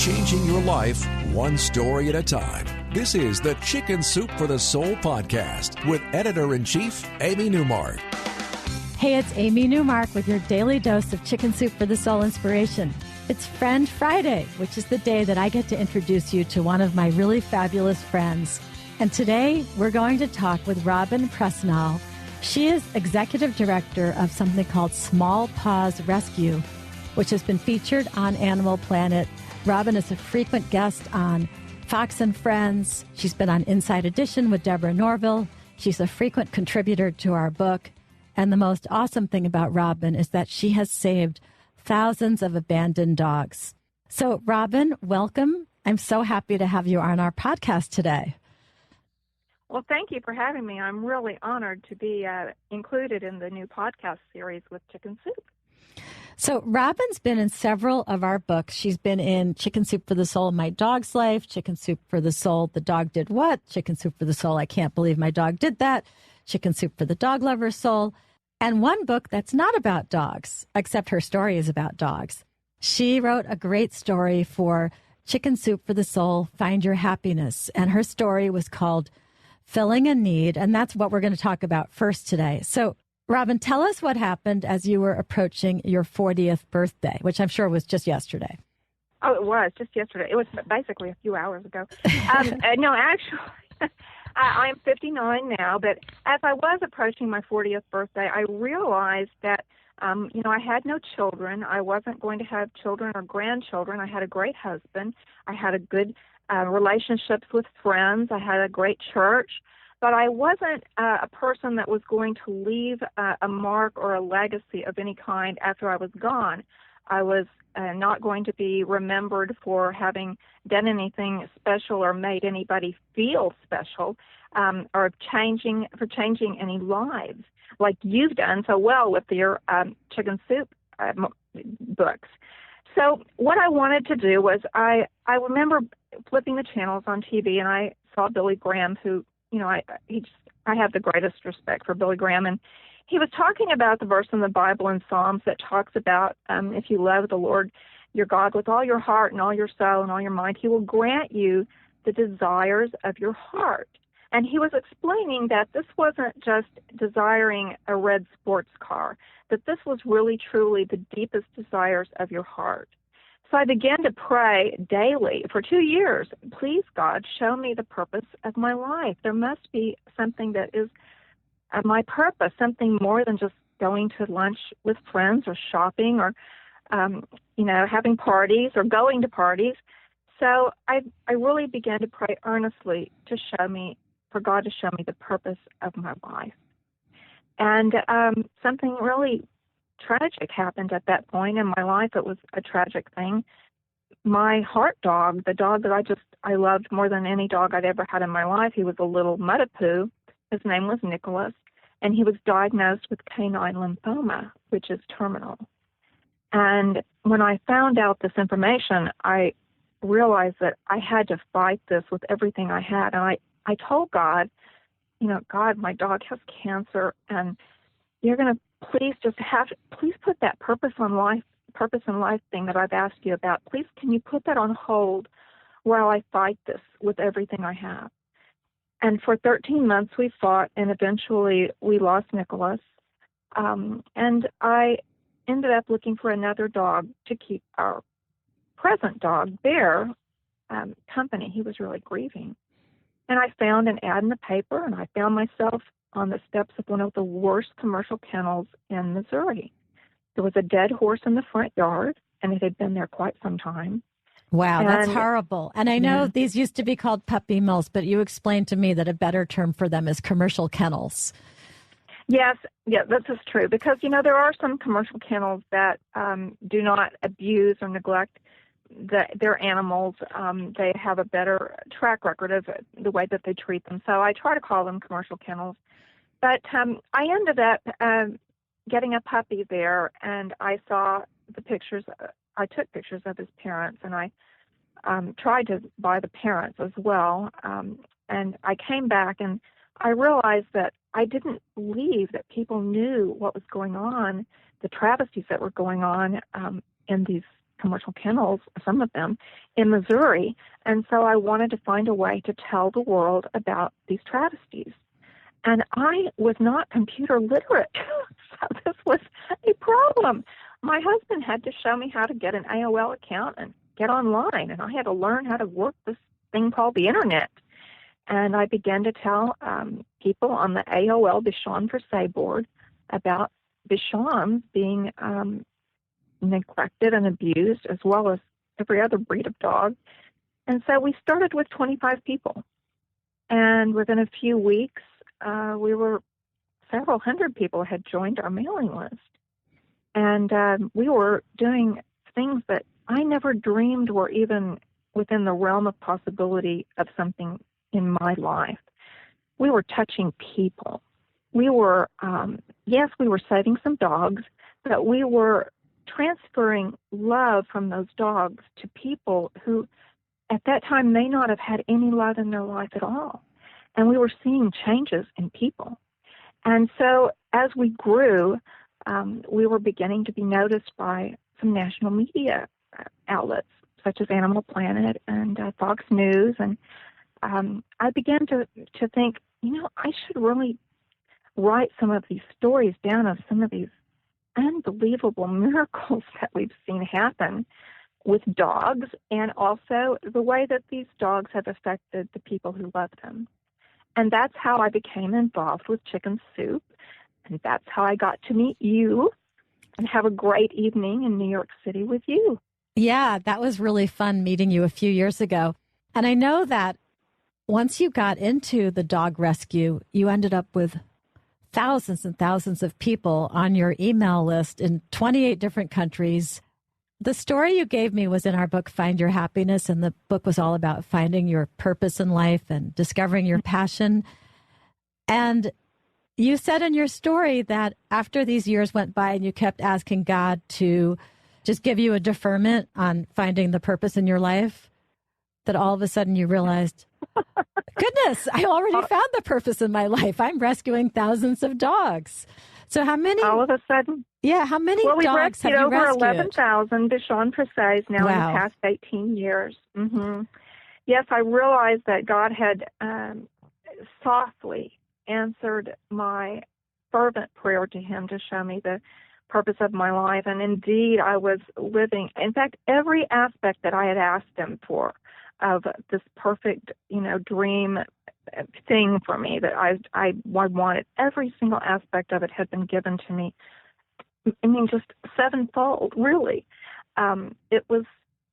changing your life one story at a time. This is the Chicken Soup for the Soul podcast with Editor-in-Chief Amy Newmark. Hey, it's Amy Newmark with your daily dose of Chicken Soup for the Soul inspiration. It's Friend Friday, which is the day that I get to introduce you to one of my really fabulous friends. And today we're going to talk with Robin Presnall. She is executive director of something called Small Paws Rescue, which has been featured on Animal Planet. Robin is a frequent guest on Fox and Friends. She's been on Inside Edition with Deborah Norville. She's a frequent contributor to our book. And the most awesome thing about Robin is that she has saved thousands of abandoned dogs. So, Robin, welcome. I'm so happy to have you on our podcast today. Well, thank you for having me. I'm really honored to be included in the new podcast series with Chicken Soup. So Robin's been in several of our books. She's been in Chicken Soup for the Soul, My Dog's Life, Chicken Soup for the Soul, The Dog Did What, Chicken Soup for the Soul, I Can't Believe My Dog Did That, Chicken Soup for the Dog Lover's Soul, and one book that's not about dogs, except her story is about dogs. She wrote a great story for Chicken Soup for the Soul, Find Your Happiness, and her story was called Filling a Need, and that's what we're going to talk about first today. So, Robin, tell us what happened as you were approaching your 40th birthday, which I'm sure was just yesterday. Oh, it was just yesterday. It was basically a few hours ago. No, actually, I'm 59 now, but as I was approaching my 40th birthday, I realized that, I had no children. I wasn't going to have children or grandchildren. I had a great husband. I had a good relationships with friends. I had a great church. But I wasn't a person that was going to leave a mark or a legacy of any kind after I was gone. I was not going to be remembered for having done anything special or made anybody feel special, or changing any lives like you've done so well with your Chicken Soup books. So what I wanted to do was I remember flipping the channels on TV, and I saw Billy Graham, who I have the greatest respect for Billy Graham, and he was talking about the verse in the Bible in Psalms that talks about if you love the Lord your God with all your heart and all your soul and all your mind, he will grant you the desires of your heart. And he was explaining that this wasn't just desiring a red sports car, that this was really, truly the deepest desires of your heart. So I began to pray daily for 2 years. Please, God, show me the purpose of my life. There must be something that is my purpose, something more than just going to lunch with friends or shopping or, having parties or going to parties. So I really began to pray earnestly for God to show me the purpose of my life. And something really tragic happened at that point in my life. It was a tragic thing. My heart dog, the dog that I loved more than any dog I'd ever had in my life, he was a little Mudapoo. His name was Nicholas, and he was diagnosed with canine lymphoma, which is terminal. And when I found out this information, I realized that I had to fight this with everything I had. And I told God, God, my dog has cancer, and you're going to please put that purpose in life thing that I've asked you about. Please, can you put that on hold while I fight this with everything I have? And for 13 months we fought, and eventually we lost Nicholas. And I ended up looking for another dog to keep our present dog, Bear, company. He was really grieving. And I found an ad in the paper, and I found myself on the steps of one of the worst commercial kennels in Missouri. There was a dead horse in the front yard, and it had been there quite some time. Wow, that's horrible. And I know these used to be called puppy mills, but you explained to me that a better term for them is commercial kennels. Yes, this is true, because, there are some commercial kennels that do not abuse or neglect their animals. They have a better track record of the way that they treat them. So I try to call them commercial kennels. But I ended up getting a puppy there, and I saw the pictures. I took pictures of his parents, and I tried to buy the parents as well. And I came back, and I realized that I didn't believe that people knew what was going on, the travesties that were going on in these commercial kennels, some of them, in Missouri. And so I wanted to find a way to tell the world about these travesties. And I was not computer literate, so this was a problem. My husband had to show me how to get an AOL account and get online, and I had to learn how to work this thing called the Internet. And I began to tell people on the AOL Bichon for Say board about Bichons being neglected and abused, as well as every other breed of dog. And so we started with 25 people. And within a few weeks, several hundred people had joined our mailing list. And we were doing things that I never dreamed were even within the realm of possibility of something in my life. We were touching people. We were, yes, we were saving some dogs, but we were transferring love from those dogs to people who at that time may not have had any love in their life at all. And we were seeing changes in people. And so as we grew, we were beginning to be noticed by some national media outlets, such as Animal Planet and Fox News. And I began to think, I should really write some of these stories down of some of these unbelievable miracles that we've seen happen with dogs, and also the way that these dogs have affected the people who love them. And that's how I became involved with Chicken Soup, and that's how I got to meet you and have a great evening in New York City with you. Yeah, that was really fun meeting you a few years ago. And I know that once you got into the dog rescue, you ended up with thousands and thousands of people on your email list in 28 different countries. The story you gave me was in our book, Find Your Happiness, and the book was all about finding your purpose in life and discovering your passion. And you said in your story that after these years went by and you kept asking God to just give you a deferment on finding the purpose in your life, that all of a sudden you realized, goodness, I already found the purpose in my life. I'm rescuing thousands of dogs. So how many? All of a sudden? Yeah, how many dogs have you rescued? Well, we've rescued over 11,000 Bichon Frisés now in the past 18 years. Mm-hmm. Yes, I realized that God had softly answered my fervent prayer to Him to show me the purpose of my life. And indeed, I was living, in fact, every aspect that I had asked Him for of this perfect, dream thing for me that I wanted. Every single aspect of it had been given to me. I mean, just sevenfold, really. It was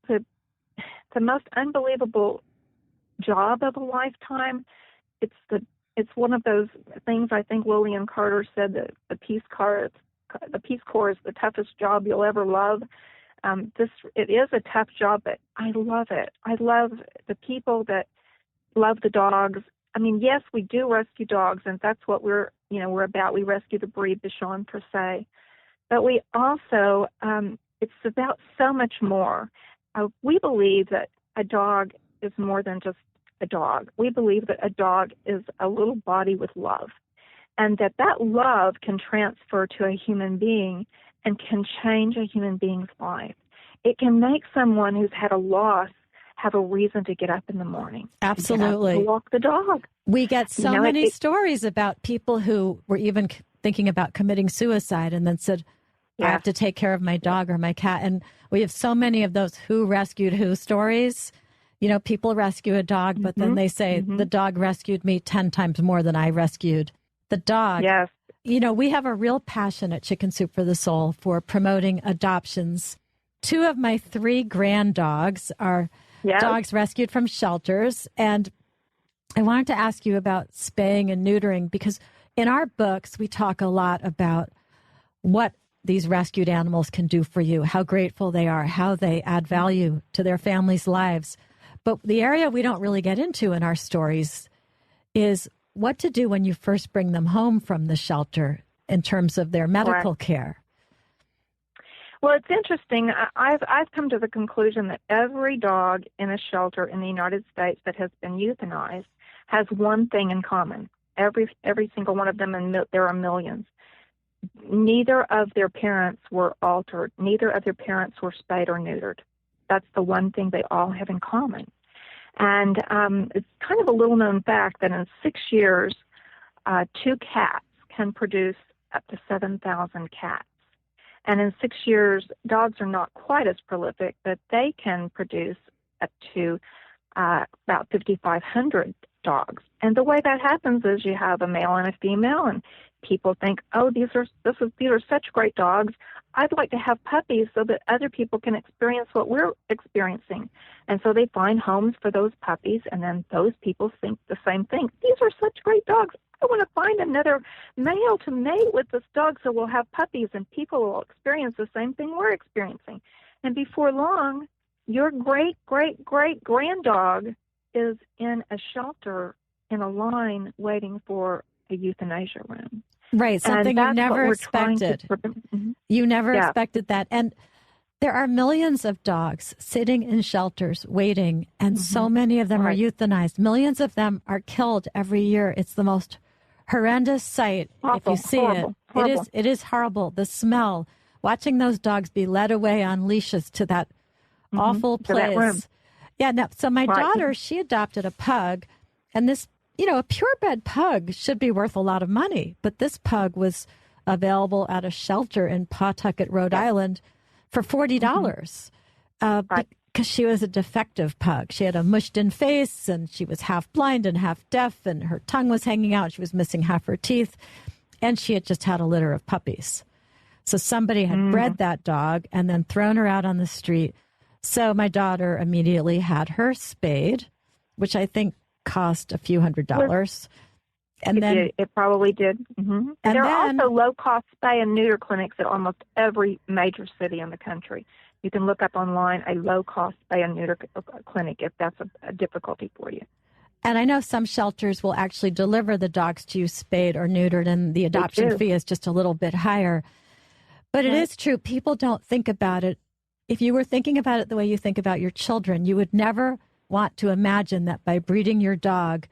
the most unbelievable job of a lifetime. It's one of those things I think Lillian Carter said that the Peace Corps is the toughest job you'll ever love. It is a tough job, but I love it. I love the people that love the dogs. I mean, yes, we do rescue dogs, and that's what we're about. We rescue the breed Bichon per se, but we also it's about so much more. We believe that a dog is more than just a dog. We believe that a dog is a little body with love, and that love can transfer to a human being and can change a human being's life. It can make someone who's had a loss have a reason to get up in the morning. Absolutely. To walk the dog. We get so many stories about people who were even thinking about committing suicide and then said, I have to take care of my dog or my cat. And we have so many of those who rescued who stories. People rescue a dog, but then they say, the dog rescued me 10 times more than I rescued the dog. Yes. We have a real passion at Chicken Soup for the Soul for promoting adoptions. 2 of my 3 grand dogs are dogs rescued from shelters. And I wanted to ask you about spaying and neutering, because in our books, we talk a lot about what these rescued animals can do for you, how grateful they are, how they add value to their families' lives. But the area we don't really get into in our stories is what to do when you first bring them home from the shelter in terms of their medical care. Well, it's interesting. I've come to the conclusion that every dog in a shelter in the United States that has been euthanized has one thing in common. Every single one of them, and there are millions. neither of their parents were altered. Neither of their parents were spayed or neutered. That's the one thing they all have in common. And it's kind of a little-known fact that in 6 years, 2 cats can produce up to 7,000 cats. And in 6 years, dogs are not quite as prolific, but they can produce up to about 5,500 dogs. And the way that happens is you have a male and a female, and people think, oh, these are such great dogs. I'd like to have puppies so that other people can experience what we're experiencing. And so they find homes for those puppies, and then those people think the same thing. These are such great dogs. I want to find another male to mate with this dog so we'll have puppies, and people will experience the same thing we're experiencing. And before long, your great-great-great-granddog is in a shelter in a line waiting for a euthanasia room. Right, something you never expected. You never expected that. And there are millions of dogs sitting in shelters waiting, and so many of them are euthanized. Millions of them are killed every year. It's the most horrendous sight. If you see it. It is horrible. The smell, watching those dogs be led away on leashes to that awful place. To that room. Yeah, no, so my daughter, she adopted a pug, and this, a purebred pug should be worth a lot of money, but this pug was available at a shelter in Pawtucket, Rhode Island for $40 because she was a defective pug. She had a mushed-in face, and she was half blind and half deaf, and her tongue was hanging out. She was missing half her teeth, and she had just had a litter of puppies. So somebody had bred that dog and then thrown her out on the street. So my daughter immediately had her spayed, which I think cost a few $100s. And it probably did. And there are also low-cost spay and neuter clinics at almost every major city in the country. You can look up online a low-cost spay and neuter clinic if that's a difficulty for you. And I know some shelters will actually deliver the dogs to you spayed or neutered, and the adoption fee is just a little bit higher. But it is true. People don't think about it. If you were thinking about it the way you think about your children, you would never want to imagine that by breeding your dog,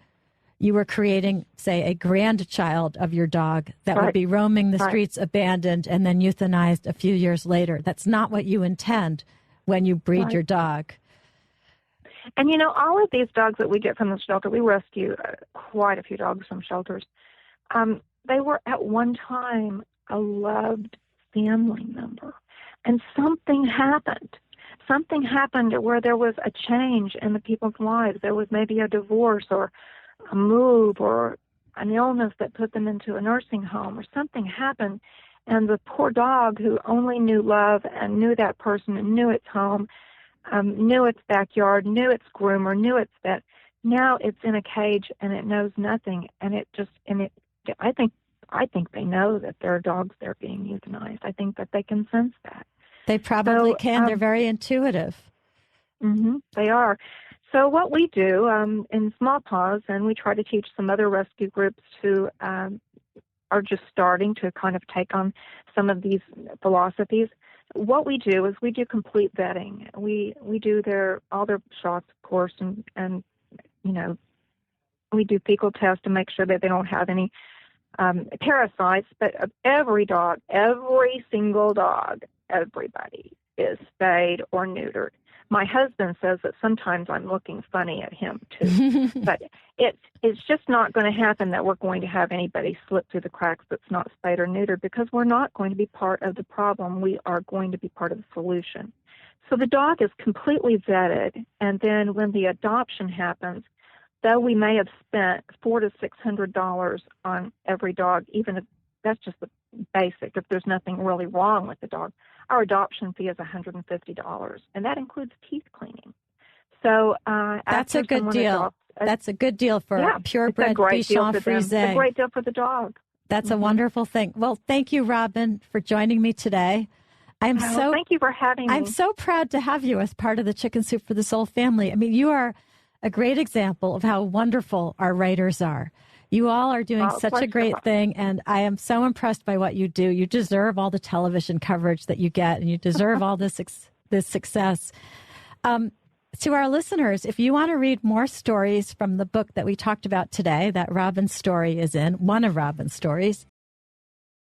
you were creating, say, a grandchild of your dog that would be roaming the streets abandoned and then euthanized a few years later. That's not what you intend when you breed your dog. And, all of these dogs that we get from the shelter, we rescue quite a few dogs from shelters. They were at one time a loved family member. And something happened. Something happened where there was a change in the people's lives. There was maybe a divorce or a move or an illness that put them into a nursing home, or something happened. And the poor dog, who only knew love and knew that person and knew its home, knew its backyard, knew its groomer, knew its vet, now it's in a cage and it knows nothing. And I think they know that there are dogs that are being euthanized. I think that they can sense that. They probably can. They're very intuitive. They are. So what we do in Small Paws, and we try to teach some other rescue groups who are just starting to kind of take on some of these philosophies. What we do is we do complete vetting. We do all their shots, of course, and we do fecal tests to make sure that they don't have any parasites. But of every dog, every single dog, everybody is spayed or neutered. My husband says that sometimes I'm looking funny at him, too. But it's just not going to happen that we're going to have anybody slip through the cracks that's not spayed or neutered, because we're not going to be part of the problem. We are going to be part of the solution. So the dog is completely vetted, and then when the adoption happens, though we may have spent $400 to $600 on every dog, even if that's just the basic, if there's nothing really wrong with the dog, our adoption fee is $150, and that includes teeth cleaning. So that's a good deal. That's a good deal for a purebred Bichon Frise. It's a great deal for the dog. That's a wonderful thing. Well, thank you, Robin, for joining me today. Thank you for having me. I'm so proud to have you as part of the Chicken Soup for the Soul family. I mean, you are a great example of how wonderful our writers are. You all are doing such a great thing, and I am so impressed by what you do. You deserve all the television coverage that you get, and you deserve all this success. To our listeners, if you want to read more stories from the book that we talked about today, that Robin's story is in, one of Robin's stories,